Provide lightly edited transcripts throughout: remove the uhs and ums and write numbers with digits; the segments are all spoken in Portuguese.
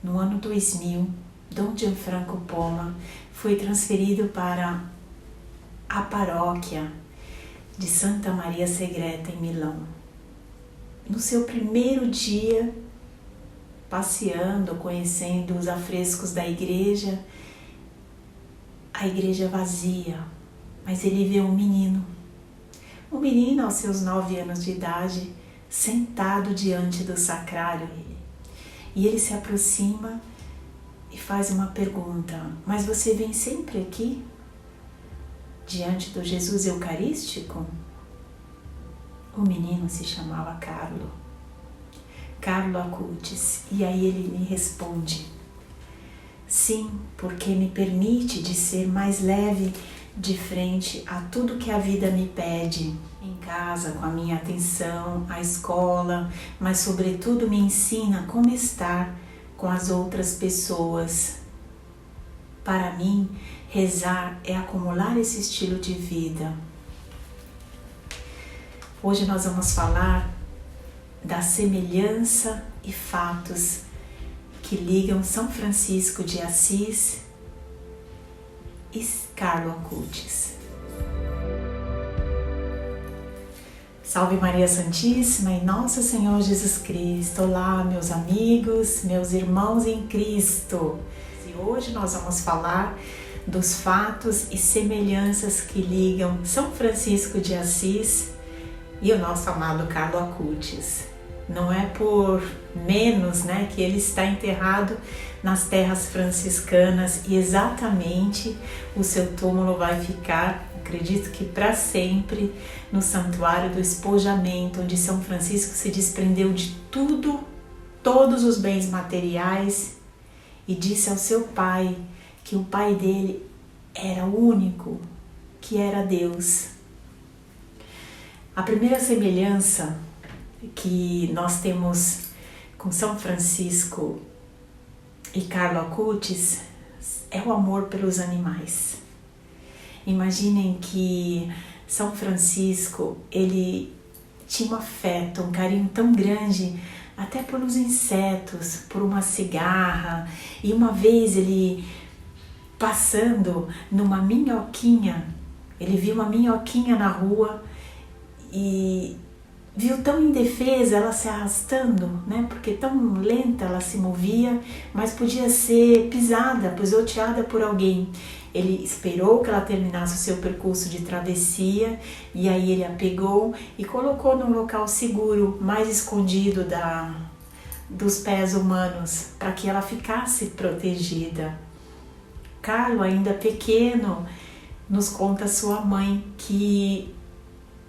no ano 2000, Dom Gianfranco Poma foi transferido para a paróquia de Santa Maria Segreta em Milão. No seu primeiro dia, passeando, conhecendo os afrescos da igreja, a igreja vazia, mas ele vê um menino aos seus 9 anos de idade, sentado diante do sacrário. E ele se aproxima e faz uma pergunta: mas você vem sempre aqui? Diante do Jesus Eucarístico? O menino se chamava Carlo Acutis, e aí ele me responde: sim, porque me permite de ser mais leve de frente a tudo que a vida me pede, em casa, com a minha atenção, a escola, mas sobretudo me ensina como estar com as outras pessoas. Para mim, rezar é acumular esse estilo de vida. Hoje nós vamos falar da semelhança e fatos que ligam São Francisco de Assis e Carlo Acutis. Salve Maria Santíssima e Nosso Senhor Jesus Cristo. Olá, meus amigos, meus irmãos em Cristo. E hoje nós vamos falar dos fatos e semelhanças que ligam São Francisco de Assis e o nosso amado Carlo Acutis. Não é por menos, que ele está enterrado nas terras franciscanas e exatamente o seu túmulo vai ficar, acredito que para sempre, no Santuário do Espojamento, onde São Francisco se desprendeu de tudo, todos os bens materiais, e disse ao seu pai que o pai dele era o único, que era Deus. A primeira semelhança que nós temos com São Francisco e Carlo Acutis é o amor pelos animais. Imaginem que São Francisco, ele tinha um afeto, um carinho tão grande até pelos insetos, por uma cigarra, e uma vez ele passando numa minhoquinha, ele viu uma minhoquinha na rua e viu tão indefesa ela se arrastando, porque tão lenta ela se movia, mas podia ser pisada, pisoteada por alguém. Ele esperou que ela terminasse o seu percurso de travessia e aí ele a pegou e colocou num local seguro, mais escondido dos pés humanos, para que ela ficasse protegida. Carlo, ainda pequeno, nos conta sua mãe que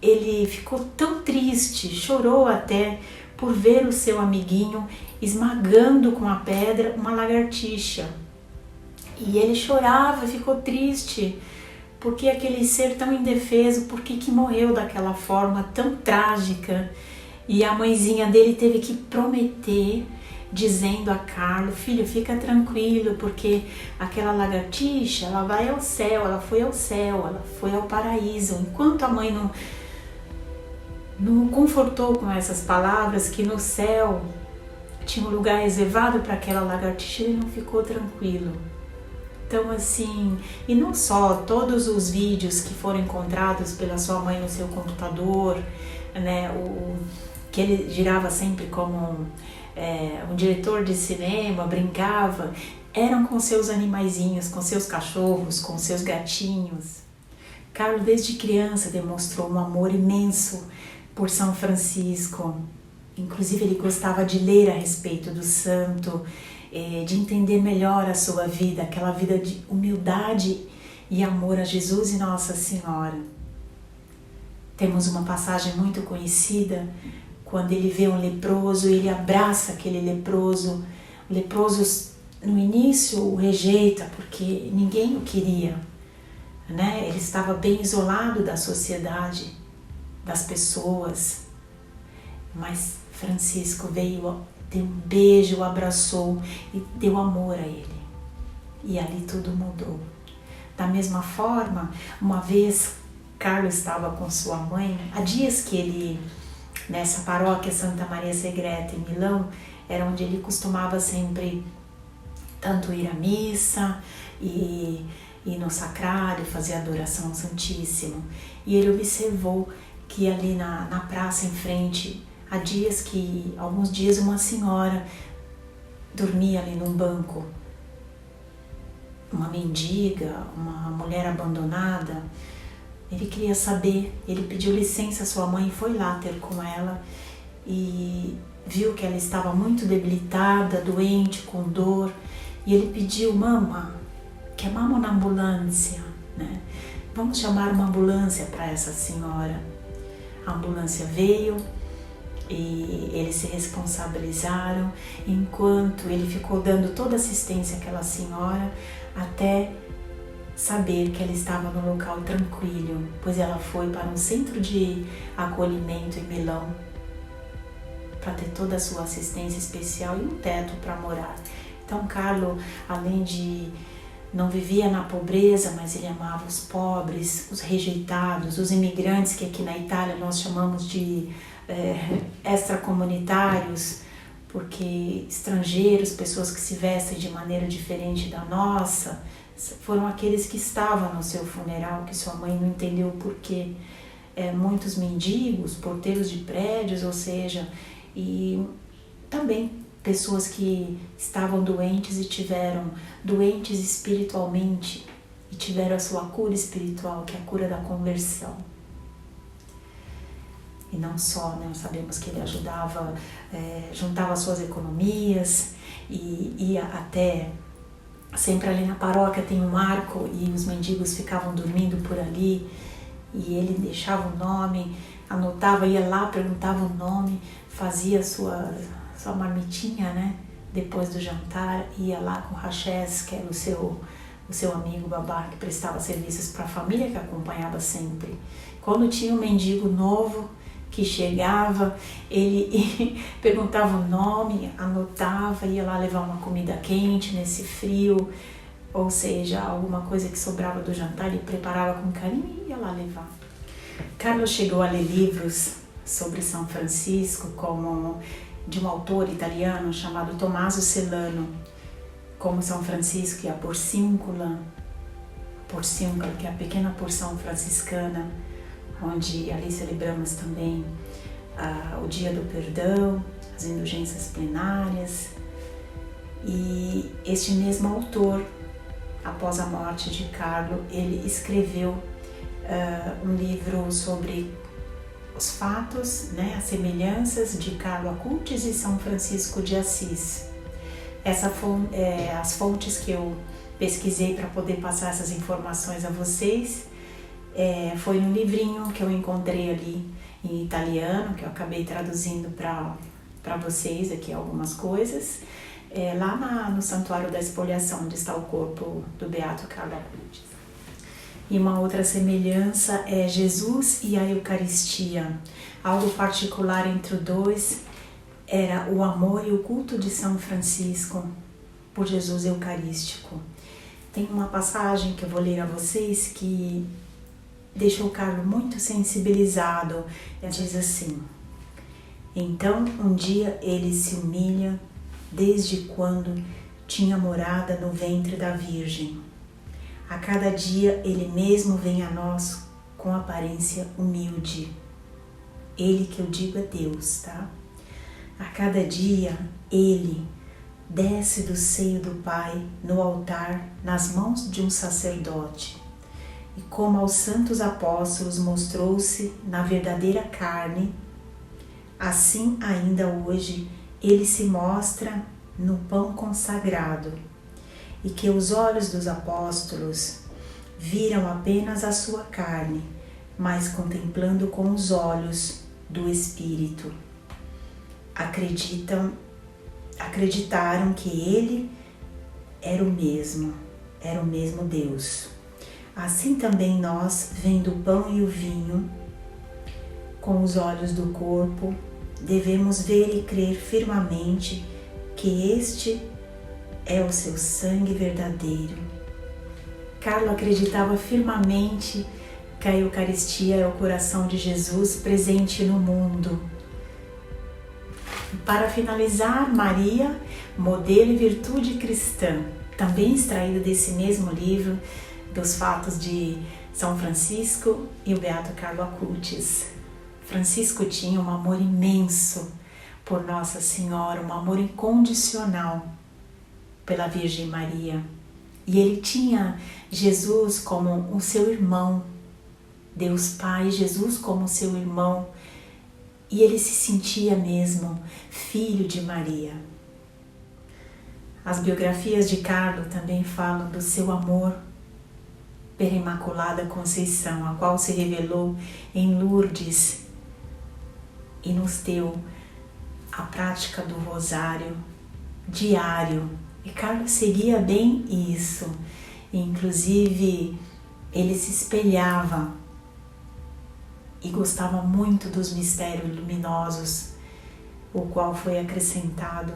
ele ficou tão triste, chorou até por ver o seu amiguinho esmagando com a pedra uma lagartixa. E ele chorava, ficou triste, porque aquele ser tão indefeso, por que morreu daquela forma tão trágica? E a mãezinha dele teve que prometer, dizendo a Carlo: filho, fica tranquilo, porque aquela lagartixa, ela vai ao céu, ela foi ao céu, ela foi ao paraíso. Enquanto a mãe não o confortou com essas palavras, que no céu tinha um lugar reservado para aquela lagartixa, ele não ficou tranquilo. Então assim, e não só todos os vídeos que foram encontrados pela sua mãe no seu computador, que ele girava sempre como um diretor de cinema, brincava, eram com seus animaizinhos, com seus cachorros, com seus gatinhos. Carlo, desde criança, demonstrou um amor imenso por São Francisco. Inclusive ele gostava de ler a respeito do santo, de entender melhor a sua vida, aquela vida de humildade e amor a Jesus e Nossa Senhora. Temos uma passagem muito conhecida, quando ele vê um leproso, ele abraça aquele leproso. O leproso no início o rejeita, porque ninguém o queria, Ele estava bem isolado da sociedade, das pessoas, mas Francisco veio, deu um beijo, o abraçou e deu amor a ele, e ali tudo mudou. Da mesma forma, uma vez Carlo estava com sua mãe, há dias que ele, nessa paróquia Santa Maria Segreta em Milão, era onde ele costumava sempre tanto ir à missa e ir no sacrário, fazer a adoração ao Santíssimo. E ele observou que ali na praça em frente, há alguns dias uma senhora dormia ali num banco, uma mendiga, uma mulher abandonada. Ele queria saber, ele pediu licença à sua mãe, foi lá ter com ela e viu que ela estava muito debilitada, doente, com dor, e ele pediu: mama, chamamos uma ambulância, né? Vamos chamar uma ambulância para essa senhora. A ambulância veio e eles se responsabilizaram, enquanto ele ficou dando toda assistência àquela senhora, até saber que ela estava no local tranquilo, pois ela foi para um centro de acolhimento em Milão para ter toda a sua assistência especial e um teto para morar. Então Carlo, além de não vivia na pobreza, mas ele amava os pobres, os rejeitados, os imigrantes, que aqui na Itália nós chamamos de extracomunitários, porque estrangeiros, pessoas que se vestem de maneira diferente da nossa, foram aqueles que estavam no seu funeral, que sua mãe não entendeu o porquê. Muitos mendigos, porteiros de prédios, ou seja, e também pessoas que estavam doentes e tiveram doentes espiritualmente e tiveram a sua cura espiritual, que é a cura da conversão. E não só, né? Sabemos que ele ajudava, juntava suas economias e ia até, sempre ali na paróquia tem um arco e os mendigos ficavam dormindo por ali e ele deixava o nome, anotava, ia lá, perguntava o nome, fazia sua marmitinha, né? Depois do jantar, ia lá com o Rachés, que era o seu amigo babá, que prestava serviços para a família, que acompanhava sempre. Quando tinha um mendigo novo que chegava, ele perguntava o nome, anotava, ia lá levar uma comida quente nesse frio, ou seja, alguma coisa que sobrava do jantar, ele preparava com carinho e ia lá levar. Carlo chegou a ler livros sobre São Francisco, como de um autor italiano chamado Tommaso Celano, como São Francisco e a Porciúncula, que é a pequena porção franciscana, onde ali celebramos também o Dia do Perdão, as indulgências plenárias. E este mesmo autor, após a morte de Carlo, ele escreveu um livro sobre os fatos, né, as semelhanças de Carlo Acutis e São Francisco de Assis. As fontes que eu pesquisei para poder passar essas informações a vocês foi um livrinho que eu encontrei ali em italiano, que eu acabei traduzindo para vocês aqui algumas coisas, lá no Santuário da Expoliação, onde está o corpo do Beato Carlo Acutis. E uma outra semelhança é Jesus e a Eucaristia. Algo particular entre os dois era o amor e o culto de São Francisco por Jesus Eucarístico. Tem uma passagem que eu vou ler a vocês que deixou Carlo muito sensibilizado. Ela diz assim: então um dia ele se humilha desde quando tinha morada no ventre da Virgem. A cada dia ele mesmo vem a nós com aparência humilde. Ele que eu digo é Deus, tá? A cada dia ele desce do seio do Pai no altar nas mãos de um sacerdote. E como aos santos apóstolos mostrou-se na verdadeira carne, assim ainda hoje ele se mostra no pão consagrado. E que os olhos dos apóstolos viram apenas a sua carne, mas contemplando com os olhos do Espírito. Acreditaram que ele era o mesmo Deus. Assim também nós, vendo o pão e o vinho, com os olhos do corpo, devemos ver e crer firmemente que este é o seu sangue verdadeiro. Carlo acreditava firmemente que a Eucaristia é o coração de Jesus presente no mundo. Para finalizar, Maria, modelo e virtude cristã, também extraído desse mesmo livro, dos Fatos de São Francisco e o Beato Carlo Acutis. Francisco tinha um amor imenso por Nossa Senhora, um amor incondicional pela Virgem Maria. E ele tinha Jesus como o seu irmão, Deus Pai, Jesus como seu irmão, e ele se sentia mesmo filho de Maria. As biografias de Carlo também falam do seu amor pela Imaculada Conceição, a qual se revelou em Lourdes e nos deu a prática do rosário diário. E Carlo seguia bem isso, inclusive ele se espelhava e gostava muito dos mistérios luminosos, o qual foi acrescentado,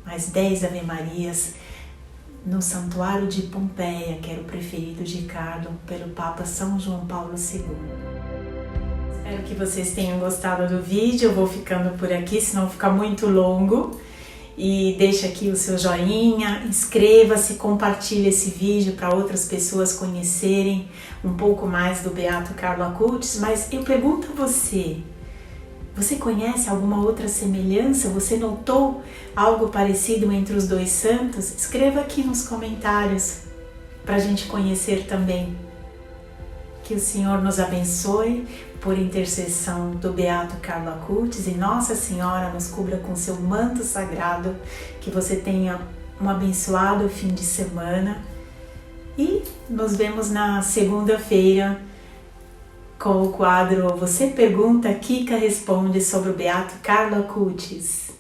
mais 10 Ave-Marias no Santuário de Pompeia, que era o preferido de Carlo pelo Papa São João Paulo II. Espero que vocês tenham gostado do vídeo. Eu vou ficando por aqui, senão fica muito longo. E deixa aqui o seu joinha, inscreva-se, compartilhe esse vídeo para outras pessoas conhecerem um pouco mais do Beato Carlo Acutis. Mas eu pergunto a você conhece alguma outra semelhança? Você notou algo parecido entre os dois santos? Escreva aqui nos comentários para a gente conhecer também. Que o Senhor nos abençoe por intercessão do Beato Carlo Acutis, e Nossa Senhora nos cubra com seu manto sagrado. Que você tenha um abençoado fim de semana e nos vemos na segunda-feira com o quadro Você Pergunta, Kika Responde, sobre o Beato Carlo Acutis.